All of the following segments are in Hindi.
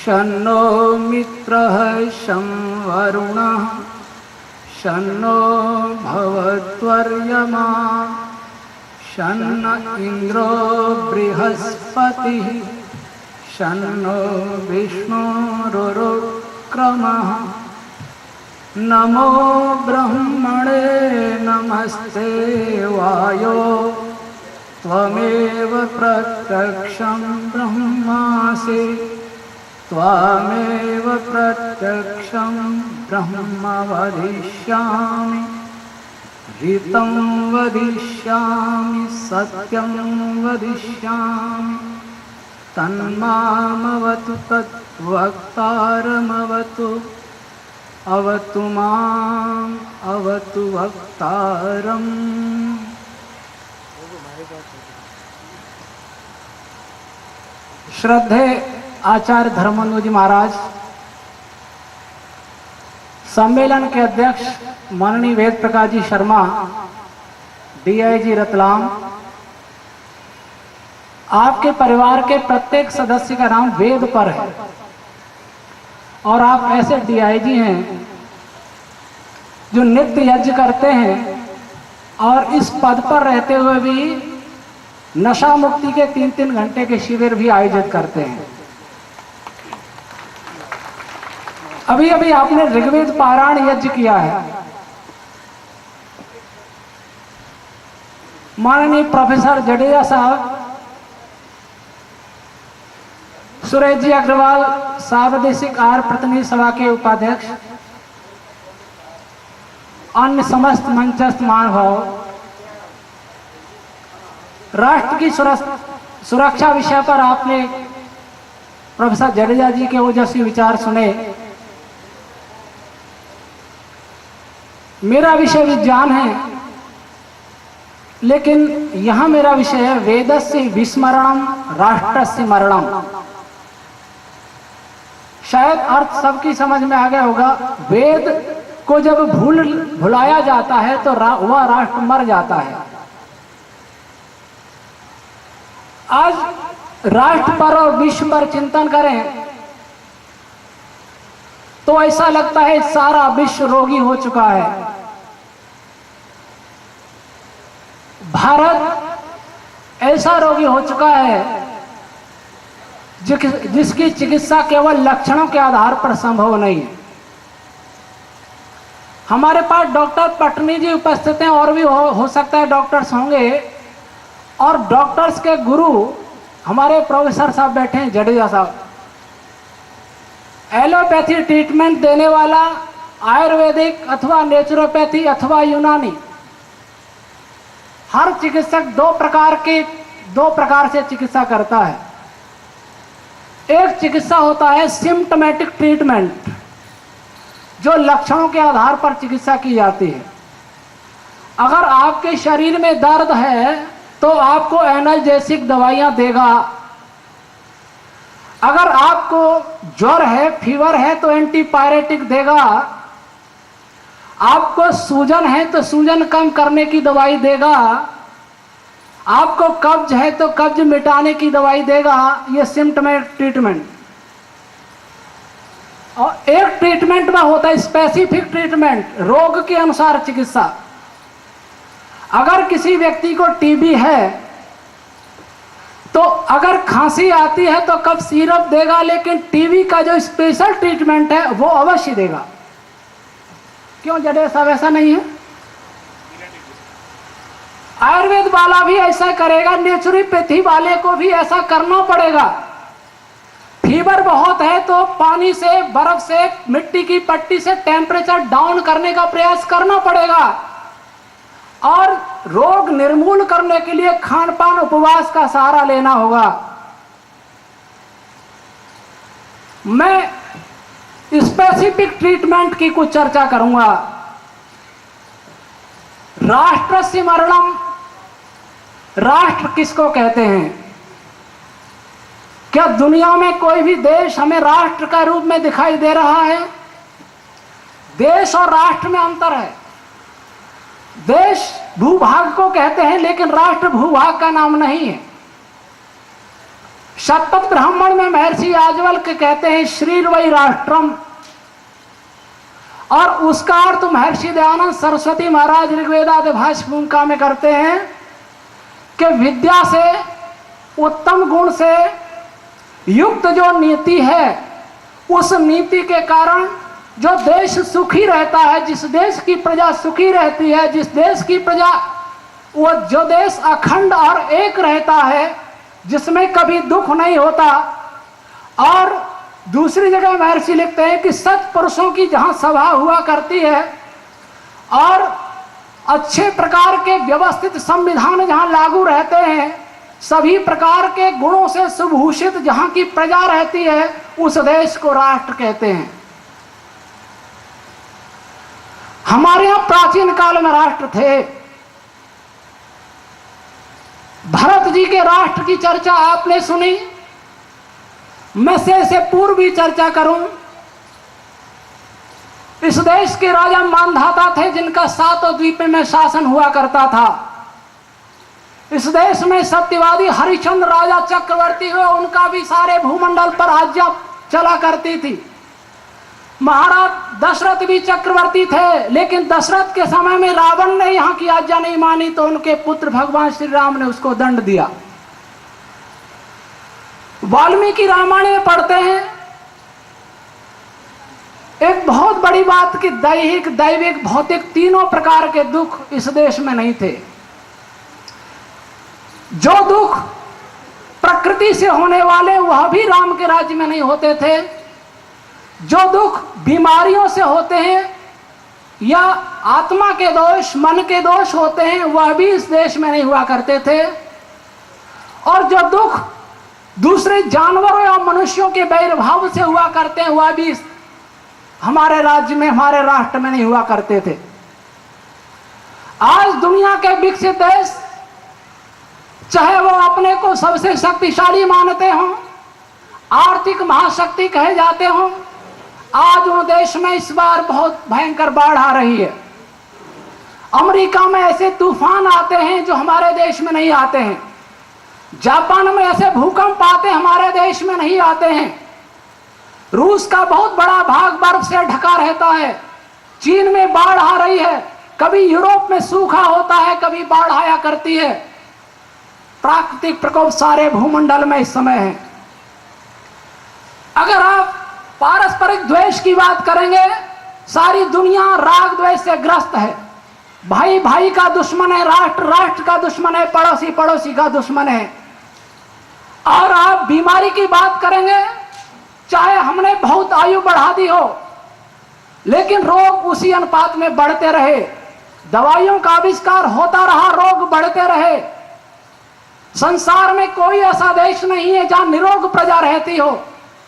शन्नो मित्रः शं वरुणः शन्नो भवत्वर्यमा शन्न इन्द्रो बृहस्पतिः शन्नो विष्णुरुक्रमः। नमो ब्रह्मणे नमस्ते वायो त्वमेव प्रत्यक्षं ब्रह्मासि त्वमेव प्रत्यक्षं ब्रह्म वदिष्यामि ऋतं वदिष्यामि सत्यं वदिष्यामि तन्मामवतु तद्वक्तारमवतु अवतु माम् अवतु वक्तारम्। श्रद्धे आचार्य धर्मानंद जी महाराज, सम्मेलन के अध्यक्ष माननीय वेद प्रकाश जी शर्मा, डीआईजी रतलाम, आपके परिवार के प्रत्येक सदस्य का नाम वेद पर है और आप ऐसे डीआईजी हैं जो नित्य यज्ञ करते हैं और इस पद पर रहते हुए भी नशा मुक्ति के 3-3 घंटे के शिविर भी आयोजित करते हैं। अभी अभी आपने ऋग्वेद पारायण यज्ञ किया है। माननीय प्रोफेसर जडेजा साहब, सुरेश जी अग्रवाल, सार्वदेशिक आर्य प्रतिनिधि सभा के उपाध्यक्ष, अन्य समस्त मंचस्थ महानुभाव, राष्ट्र की सुरक्षा विषय पर आपने प्रोफेसर जडेजा जी के ओजस्वी विचार सुने। मेरा विषय विज्ञान है, लेकिन यहां मेरा विषय है वेदस्य विस्मरणम राष्ट्रस्य मरणम। शायद अर्थ सबकी समझ में आ गया होगा। वेद को जब भुलाया जाता है तो वह राष्ट्र मर जाता है। आज राष्ट्र पर और विश्व पर चिंतन करें तो ऐसा लगता है सारा विश्व रोगी हो चुका है। भारत ऐसा रोगी हो चुका है जिसकी चिकित्सा केवल लक्षणों के आधार पर संभव नहीं है। हमारे पास डॉक्टर पटनी जी उपस्थित हैं, और भी हो सकता है डॉक्टर्स होंगे, और डॉक्टर्स के गुरु हमारे प्रोफेसर साहब बैठे हैं, जडेजा साहब। एलोपैथी ट्रीटमेंट देने वाला आयुर्वेदिक अथवा नेचुरोपैथी अथवा यूनानी, हर चिकित्सक दो प्रकार से चिकित्सा करता है। एक चिकित्सा होता है सिम्टोमेटिक ट्रीटमेंट, जो लक्षणों के आधार पर चिकित्सा की जाती है। अगर आपके शरीर में दर्द है तो आपको एनाल्जेसिक दवाइयां देगा। अगर आपको ज्वर है, फीवर है, तो एंटीपायरेटिक देगा। आपको सूजन है तो सूजन कम करने की दवाई देगा। आपको कब्ज है तो कब्ज मिटाने की दवाई देगा। ये सिम्टोमेटिक ट्रीटमेंट। और एक ट्रीटमेंट में होता है स्पेसिफिक ट्रीटमेंट, रोग के अनुसार चिकित्सा। अगर किसी व्यक्ति को टीबी है तो अगर खांसी आती है तो कफ सिरप देगा, लेकिन टीबी का जो स्पेशल ट्रीटमेंट है वो अवश्य देगा। क्यों जडेजा साहब, ऐसा नहीं है? आयुर्वेद वाला भी ऐसा करेगा, नेचुरोपैथी वाले को भी ऐसा करना पड़ेगा। फीवर बहुत है तो पानी से, बर्फ से, मिट्टी की पट्टी से टेम्परेचर डाउन करने का प्रयास करना पड़ेगा। और रोग निर्मूल करने के लिए खान पान उपवास का सहारा लेना होगा। मैं स्पेसिफिक ट्रीटमेंट की कुछ चर्चा करूंगा। राष्ट्रस्य मरणम, राष्ट्र किसको कहते हैं? क्या दुनिया में कोई भी देश हमें राष्ट्र का रूप में दिखाई दे रहा है? देश और राष्ट्र में अंतर है। देश भूभाग को कहते हैं, लेकिन राष्ट्र भूभाग का नाम नहीं है। शतपथ ब्राह्मण में महर्षि याज्ञवल्क्य कहते हैं श्रीर वै राष्ट्रम, और उसका अर्थ महर्षि दयानंद सरस्वती महाराज ऋग्वेदादि भाष्य भूमिका में करते हैं कि विद्या से, उत्तम गुण से युक्त जो नीति है, उस नीति के कारण जो देश सुखी रहता है, जिस देश की प्रजा सुखी रहती है, जिस देश की प्रजा, वो जो देश अखंड और एक रहता है, जिसमें कभी दुख नहीं होता। और दूसरी जगह महर्षि लिखते हैं कि सच पुरुषों की जहां सभा हुआ करती है और अच्छे प्रकार के व्यवस्थित संविधान जहां लागू रहते हैं, सभी प्रकार के गुणों से सुभूषित जहां की प्रजा रहती है, उस देश को राष्ट्र कहते हैं। हमारे यहां प्राचीन काल में राष्ट्र थे। भरत जी के राष्ट्र की चर्चा आपने सुनी, मैं से पूर्व भी चर्चा करूं। इस देश के राजा मानधाता थे जिनका 7 द्वीप में शासन हुआ करता था। इस देश में सत्यवादी हरिश्चंद्र राजा चक्रवर्ती हुए, उनका भी सारे भूमंडल पर आज्ञा चला करती थी। महाराज दशरथ भी चक्रवर्ती थे, लेकिन दशरथ के समय में रावण ने यहाँ की आज्ञा नहीं मानी तो उनके पुत्र भगवान श्री राम ने उसको दंड दिया। वाल्मीकि रामायण में पढ़ते हैं एक बहुत बड़ी बात कि दैहिक, दैविक, भौतिक तीनों प्रकार के दुख इस देश में नहीं थे। जो दुख प्रकृति से होने वाले वह भी राम के राज्य में नहीं होते थे। जो दुख बीमारियों से होते हैं या आत्मा के दोष, मन के दोष होते हैं, वह भी इस देश में नहीं हुआ करते थे। और जो दुख दूसरे जानवरों या मनुष्यों के वैरभाव से हुआ करते हैं, वह भी हमारे राज्य में, हमारे राष्ट्र में नहीं हुआ करते थे। आज दुनिया के विकसित देश, चाहे वो अपने को सबसे शक्तिशाली मानते हों, आर्थिक महाशक्ति कहे जाते हों, आज उन देश में इस बार बहुत भयंकर बाढ़ आ रही है। अमेरिका में ऐसे तूफान आते हैं जो हमारे देश में नहीं आते हैं। जापान में ऐसे भूकंप आते हमारे देश में नहीं आते हैं। रूस का बहुत बड़ा भाग बर्फ से ढका रहता है। चीन में बाढ़ आ रही है, कभी यूरोप में सूखा होता है, कभी बाढ़ आया करती है। प्राकृतिक प्रकोप सारे भूमंडल में इस समय है। अगर आप पारस्परिक द्वेष की बात करेंगे, सारी दुनिया राग द्वेष से ग्रस्त है। भाई भाई का दुश्मन है, राष्ट्र राष्ट्र का दुश्मन है, पड़ोसी पड़ोसी का दुश्मन है। और आप बीमारी की बात करेंगे, चाहे हमने बहुत आयु बढ़ा दी हो, लेकिन रोग उसी अनुपात में बढ़ते रहे। दवाइयों का आविष्कार होता रहा, रोग बढ़ते रहे। संसार में कोई ऐसा देश नहीं है जहां निरोग प्रजा रहती हो।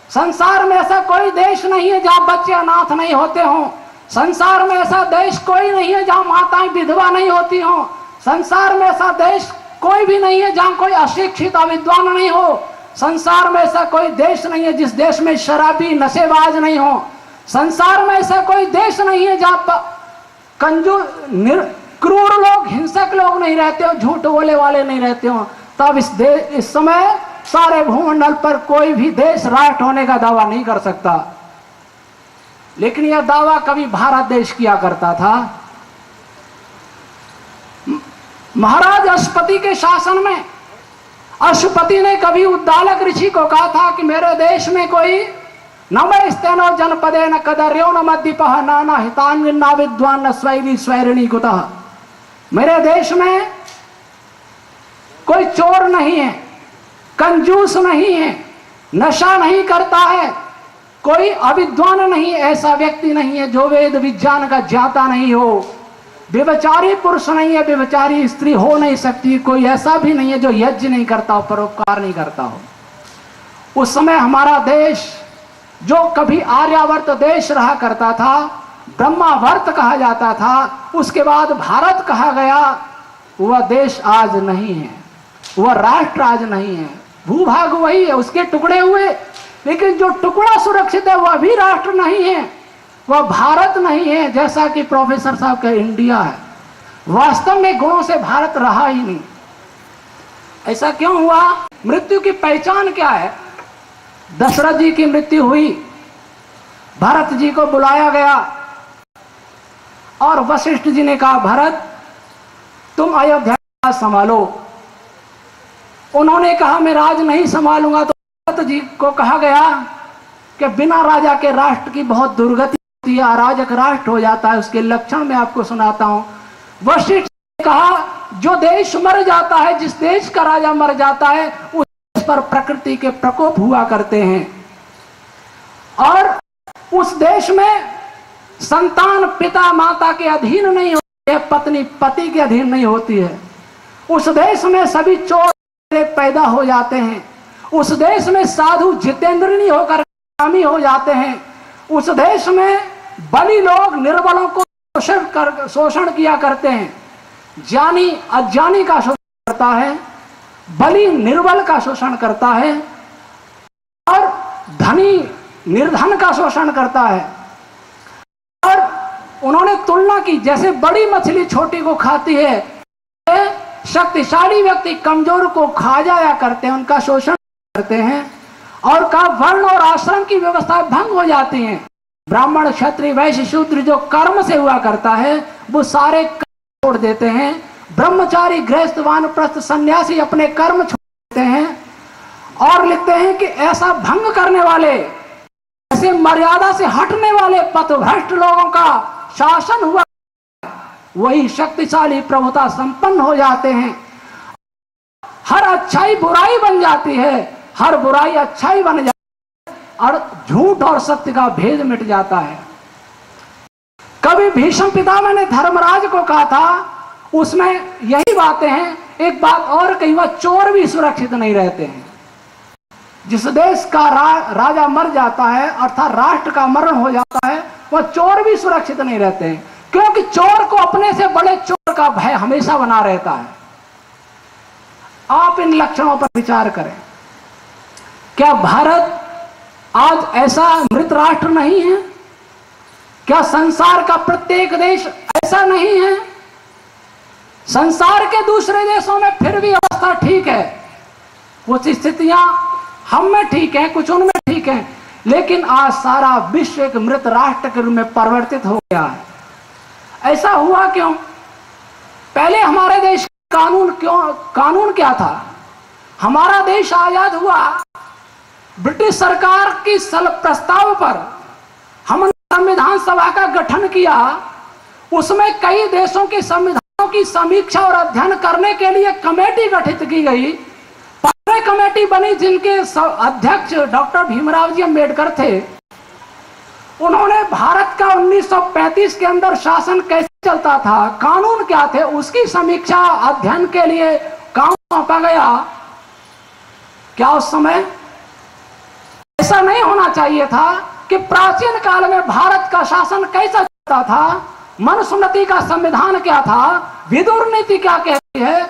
संसार में ऐसा कोई देश नहीं है जहां बच्चे अनाथ नहीं होते हों। संसार में ऐसा देश कोई नहीं है जहां माताएं विधवा नहीं होती हों। संसार में ऐसा देश कोई भी नहीं है जहां कोई अशिक्षित अविद्वान नहीं हो। संसार में ऐसा कोई देश नहीं है जिस देश में शराबी नशेबाज नहीं हो। संसार में ऐसा कोई देश नहीं है जहां कंजूस क्रूर लोग, हिंसक लोग नहीं रहते हो, झूठ बोले वाले नहीं रहते हो। तब इस समय सारे भूमंडल पर कोई भी देश राष्ट्र होने का दावा नहीं कर सकता। लेकिन यह दावा कभी भारत देश किया करता था। महाराज अशुपति के शासन में अशुपति ने कभी उद्दालक ऋषि को कहा था कि मेरे देश में कोई नमस्तेनो जनपदे न कदर्यो न मद्दीपः नाना हितान्विन न विद्वान न स्वैरी स्वैरिणी कुतः। मेरे देश में कोई चोर नहीं है, कंजूस नहीं है, नशा नहीं करता है, कोई अविद्वान नहीं, ऐसा व्यक्ति नहीं है जो वेद विज्ञान का ज्ञाता नहीं हो। व्यभिचारी पुरुष नहीं है, व्यभिचारी स्त्री हो नहीं सकती। कोई ऐसा भी नहीं है जो यज्ञ नहीं करता हो, परोपकार नहीं करता हो। उस समय हमारा देश, जो कभी आर्यावर्त देश रहा करता था, ब्रह्मावर्त कहा जाता था, उसके बाद भारत कहा गया, वह देश आज नहीं है, वह राष्ट्र आज नहीं है। भूभाग वही है, उसके टुकड़े हुए, लेकिन जो टुकड़ा सुरक्षित है वह भी राष्ट्र नहीं है, वह भारत नहीं है। जैसा कि प्रोफेसर साहब का इंडिया है, वास्तव में गुणों से भारत रहा ही नहीं। ऐसा क्यों हुआ? मृत्यु की पहचान क्या है? दशरथ जी की मृत्यु हुई, भरत जी को बुलाया गया और वशिष्ठ जी ने कहा, भरत तुम अयोध्या संभालो। उन्होंने कहा मैं राज नहीं संभालूंगा। तो भरत जी को कहा गया कि बिना राजा के राष्ट्र की बहुत दुर्गति होती है, अराजक राष्ट्र हो जाता है। उसके लक्षण मैं आपको सुनाता हूं। वशिष्ठ ने कहा, जो देश मर जाता है, जिस देश का राजा मर जाता है, उस देश पर प्रकृति के प्रकोप हुआ करते हैं और उस देश में संतान पिता माता के अधीन नहीं होती है, पत्नी पति के अधीन नहीं होती है। उस देश में सभी चोर पैदा हो जाते हैं। उस देश में साधु जितेंद्रिय होकर कामी हो जाते हैं। उस देश में बली लोग निर्बलों को शोषण किया करते हैं। ज्ञानी अज्ञानी का शोषण करता है, बली निर्बल का शोषण करता है और धनी निर्धन का शोषण करता है। और उन्होंने तुलना की, जैसे बड़ी मछली छोटी को खाती है, शक्तिशाली व्यक्ति कमजोर को खा जाया करते हैं, उनका शोषण करते हैं और का वर्ण और आश्रम की व्यवस्था भंग हो जाती है। ब्राह्मण क्षत्रिय वैश्य शूद्र जो कर्म से हुआ करता है वो सारे छोड़ देते हैं। ब्रह्मचारी गृहस्थ वानप्रस्थ सन्यासी अपने कर्म छोड़ देते हैं और लिखते हैं कि ऐसा भंग करने वाले, ऐसे मर्यादा से हटने वाले पथभ्रष्ट लोगों का शासन हुआ, वही शक्तिशाली प्रभुता संपन्न हो जाते हैं। हर अच्छाई बुराई बन जाती है, हर बुराई अच्छाई बन जाती है और झूठ और सत्य का भेद मिट जाता है। कभी भीष्म पितामह ने धर्मराज को कहा था, उसमें यही बातें हैं। एक बात और कही, वह चोर भी सुरक्षित नहीं रहते हैं। जिस देश का राजा मर जाता है अर्थात राष्ट्र का मरण हो जाता है, वह चोर भी सुरक्षित नहीं रहते हैं, क्योंकि चोर को अपने से बड़े चोर का भय हमेशा बना रहता है। आप इन लक्षणों पर विचार करें। क्या भारत आज ऐसा मृत राष्ट्र नहीं है? क्या संसार का प्रत्येक देश ऐसा नहीं है? संसार के दूसरे देशों में फिर भी अवस्था ठीक है, कुछ स्थितियां हम में ठीक है, कुछ उनमें ठीक है, लेकिन आज सारा विश्व एक मृत राष्ट्र के रूप में परिवर्तित हो गया है। ऐसा हुआ क्यों? पहले हमारे देश कानून क्या था? हमारा देश आजाद हुआ ब्रिटिश सरकार की प्रस्ताव पर। हमने संविधान सभा का गठन किया, उसमें कई देशों के संविधानों की समीक्षा और अध्ययन करने के लिए कमेटी गठित की गई। 15 कमेटी बनी जिनके अध्यक्ष डॉक्टर भीमराव जी अम्बेडकर थे। उन्होंने भारत का 1935 के अंदर शासन कैसे चलता था, कानून क्या थे, उसकी समीक्षा अध्ययन के लिए काम सौंपा गया। क्या उस समय ऐसा नहीं होना चाहिए था कि प्राचीन काल में भारत का शासन कैसा चलता था, मनुस्मृति का संविधान क्या था, विदुर नीति क्या कहती है,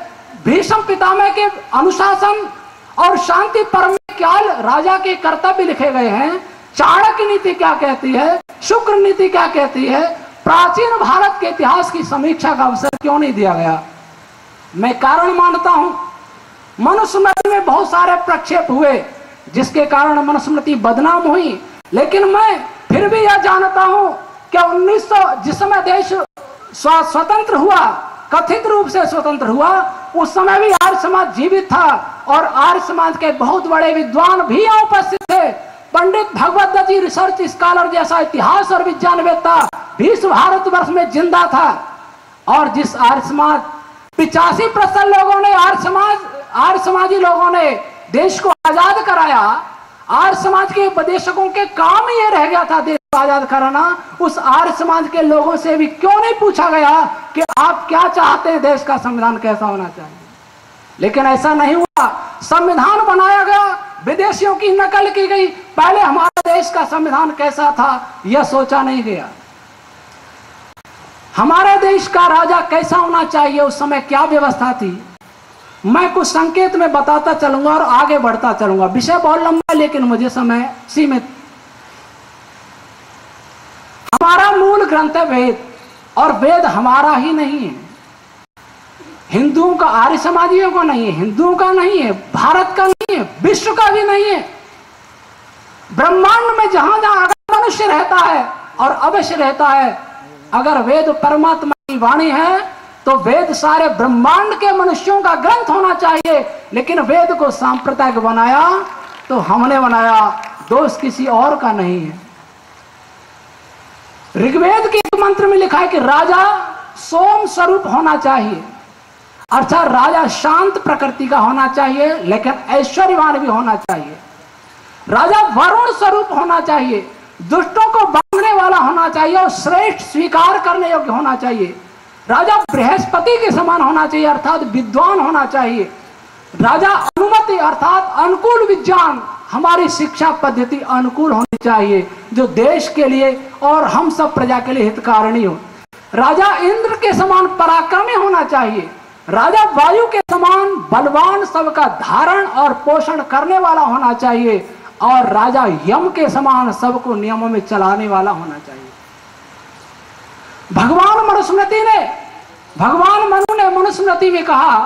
भीष्म पितामह के अनुशासन और शांति परम में क्या राजा के कर्तव्य लिखे गए हैं, चाणक्य नीति क्या कहती है, शुक्र नीति क्या कहती है, प्राचीन भारत के इतिहास की समीक्षा का अवसर क्यों नहीं दिया गया? मैं कारण मानता हूं, मनुस्मृति में बहुत सारे प्रक्षेप हुए जिसके कारण मनुस्मृति बदनाम हुई, लेकिन मैं फिर भी यह जानता हूं कि 1900 जिस समय देश स्वतंत्र हुआ, कथित रूप से स्वतंत्र हुआ, उस समय भी आर्य समाज जीवित था और आर्य समाज के बहुत बड़े विद्वान भी यहाँ उपस्थित थे। पंडित भगवत दत्त जी रिसर्च स्कॉलर जैसा इतिहास और विज्ञानवेत्ता विश्व भारतवर्ष में जिंदा था। और जिस आर्य समाज 85% लोगों ने आर्य समाजी लोगों ने देश को आजाद कराया, आर्य समाज के उपदेशकों के काम ही ये रह गया था देश को आजाद कराना। उस आर्य समाज के लोगों से भी क्यों नहीं पूछा गया कि आप क्या चाहते हैं, देश का संविधान कैसा होना चाहिए? लेकिन ऐसा नहीं हुआ। संविधान बनाया गया, विदेशियों की नकल की गई, पहले हमारे देश का संविधान कैसा था यह सोचा नहीं गया। हमारे देश का राजा कैसा होना चाहिए, उस समय क्या व्यवस्था थी, मैं कुछ संकेत में बताता चलूंगा और आगे बढ़ता चलूंगा। विषय बहुत लंबा लेकिन मुझे समय सीमित। हमारा मूल ग्रंथ है वेद, और वेद हमारा ही नहीं है, हिंदुओं का, आर्य समाजियों का नहीं है, हिंदुओं का नहीं है, भारत का नहीं नहीं है, विश्व का भी नहीं है। ब्रह्मांड में जहां जहां अगर मनुष्य रहता है और अवश्य रहता है, अगर वेद परमात्मा की वाणी है तो वेद सारे ब्रह्मांड के मनुष्यों का ग्रंथ होना चाहिए। लेकिन वेद को सांप्रदायिक बनाया तो हमने बनाया, दोष किसी और का नहीं है। ऋग्वेद के एक मंत्र में लिखा है कि राजा सोम स्वरूप होना चाहिए, अर्थात राजा शांत प्रकृति का होना चाहिए लेकिन ऐश्वर्यवान भी होना चाहिए। राजा वरुण स्वरूप होना चाहिए, दुष्टों को बांधने वाला होना चाहिए और श्रेष्ठ स्वीकार करने योग्य होना चाहिए। राजा बृहस्पति के समान होना चाहिए, अर्थात विद्वान होना चाहिए। राजा अनुमति अर्थात अनुकूल विज्ञान, हमारी शिक्षा पद्धति अनुकूल होनी चाहिए जो देश के लिए और हम सब प्रजा के लिए हितकारिणी हो। राजा इंद्र के समान पराक्रमी होना चाहिए। राजा वायु के समान बलवान, सबका धारण और पोषण करने वाला होना चाहिए। और राजा यम के समान सबको नियमों में चलाने वाला होना चाहिए। भगवान मनु ने मनुस्मृति में कहा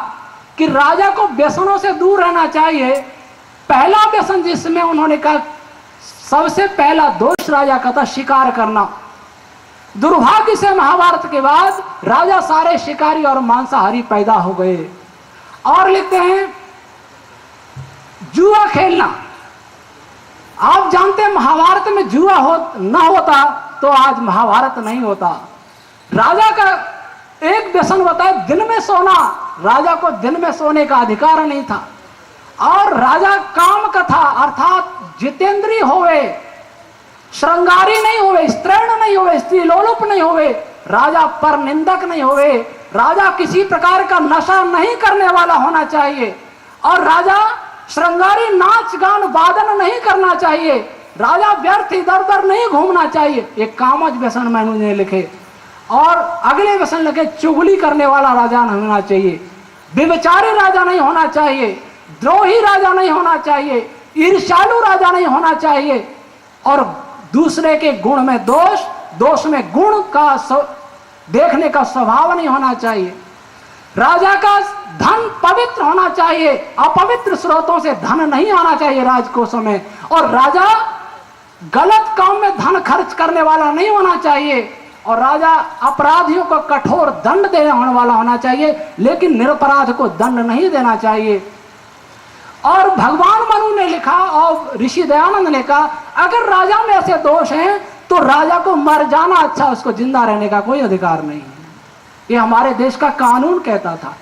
कि राजा को व्यसनों से दूर रहना चाहिए। पहला व्यसन जिसमें उन्होंने कहा, सबसे पहला दोष राजा का था शिकार करना। दुर्भाग्य से महाभारत के बाद राजा सारे शिकारी और मांसाहारी पैदा हो गए। और लिखते हैं जुआ खेलना। आप जानते हैं महाभारत में जुआ न होता तो आज महाभारत नहीं होता। राजा का एक व्यसन होता है दिन में सोना। राजा को दिन में सोने का अधिकार नहीं था। और राजा काम का था, अर्थात जितेंद्रीय होवे, श्रृंगारी नहीं होवे, स्त्रीण नहीं होवे, स्त्रीलोलुप नहीं होवे, राजा पर निंदक नहीं होवे, राजा किसी प्रकार का नशा नहीं करने वाला होना चाहिए। और राजा श्रृंगारी नाच गान वादन नहीं करना चाहिए। राजा व्यर्थ इधर उधर नहीं घूमना चाहिए। एक कामज व्यसन मैनू ने लिखे। और अगले व्यसन लिखे, चुगली करने वाला राजा नहीं होना चाहिए, व्यभिचारी राजा नहीं होना चाहिए, द्रोही राजा नहीं होना चाहिए, ईर्ष्यालु राजा नहीं होना चाहिए। और दूसरे के गुण में दोष, दोष में गुण का देखने का स्वभाव नहीं होना चाहिए। राजा का धन पवित्र होना चाहिए, अपवित्र स्रोतों से धन नहीं आना चाहिए राजकोषों में। और राजा गलत काम में धन खर्च करने वाला नहीं होना चाहिए। और राजा अपराधियों को कठोर दंड देने वाला होना चाहिए, लेकिन निरपराध को दंड नहीं देना चाहिए। और भगवान मनु ने लिखा और ऋषि दयानंद ने कहा, अगर राजा में ऐसे दोष हैं तो राजा को मर जाना अच्छा, उसको जिंदा रहने का कोई अधिकार नहीं है। ये हमारे देश का कानून कहता था।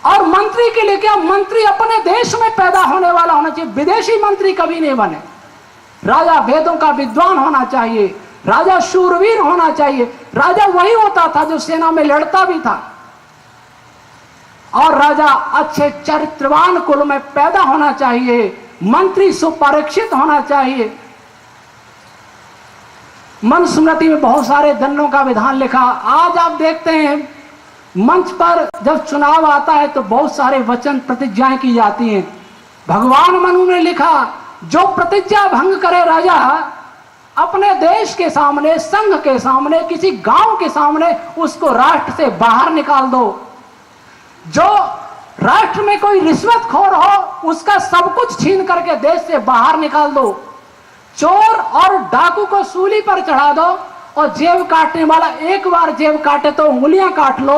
और मंत्री के लिए क्या, मंत्री अपने देश में पैदा होने वाला होना चाहिए, विदेशी मंत्री कभी नहीं बने। राजा वेदों का विद्वान होना चाहिए, राजा शूरवीर होना चाहिए। राजा वही होता था जो सेना में लड़ता भी था। और राजा अच्छे चरित्रवान कुल में पैदा होना चाहिए, मंत्री सुपरीक्षित होना चाहिए। मनुस्मृति में बहुत सारे दंडों का विधान लिखा। आज आप देखते हैं मंच पर जब चुनाव आता है तो बहुत सारे वचन प्रतिज्ञाएं की जाती हैं। भगवान मनु ने लिखा, जो प्रतिज्ञा भंग करे राजा, अपने देश के सामने, संघ के सामने, किसी गांव के सामने, उसको राष्ट्र से बाहर निकाल दो। जो राष्ट्र में कोई रिश्वतखोर हो उसका सब कुछ छीन करके देश से बाहर निकाल दो। चोर और डाकू को सूली पर चढ़ा दो। और जेब काटने वाला एक बार जेब काटे तो उंगलियां काट लो,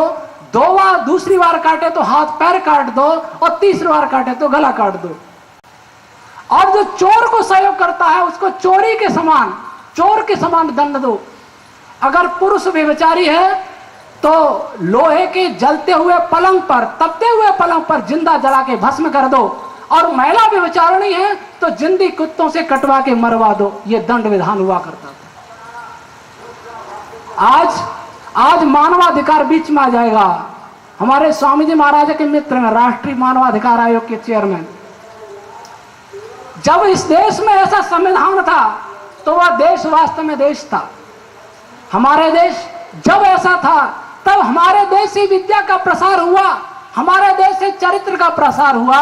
दो बार दूसरी बार काटे तो हाथ पैर काट दो, और तीसरी बार काटे तो गला काट दो। और जो चोर को सहयोग करता है उसको चोरी के समान, चोर के समान दंड दो। अगर पुरुष व्यभिचारी है तो लोहे के जलते हुए पलंग पर, तपते हुए पलंग पर जिंदा जला के भस्म कर दो। और महिला व्यभिचारिणी है तो जिंदी कुत्तों से कटवा के मरवा दो। ये दंड विधान हुआ करता था। आज मानवाधिकार बीच में आ जाएगा। हमारे स्वामी जी महाराज के मित्र हैं, राष्ट्रीय मानवाधिकार आयोग के चेयरमैन। जब इस देश में ऐसा संविधान था तो वह देश वास्तव में देश था। हमारे देश जब ऐसा था तब हमारे देश से विद्या का प्रसार हुआ, हमारे देश से चरित्र का प्रसार हुआ।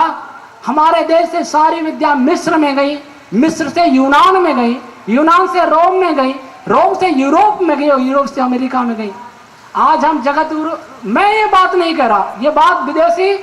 हमारे देश से सारी विद्या मिस्र में गई, मिस्र से यूनान में गई, यूनान से रोम में गई, रोम से यूरोप में गई और यूरोप से अमेरिका में गई। आज हम जगत गुरु, मैं ये बात नहीं कह रहा, ये बात विदेशी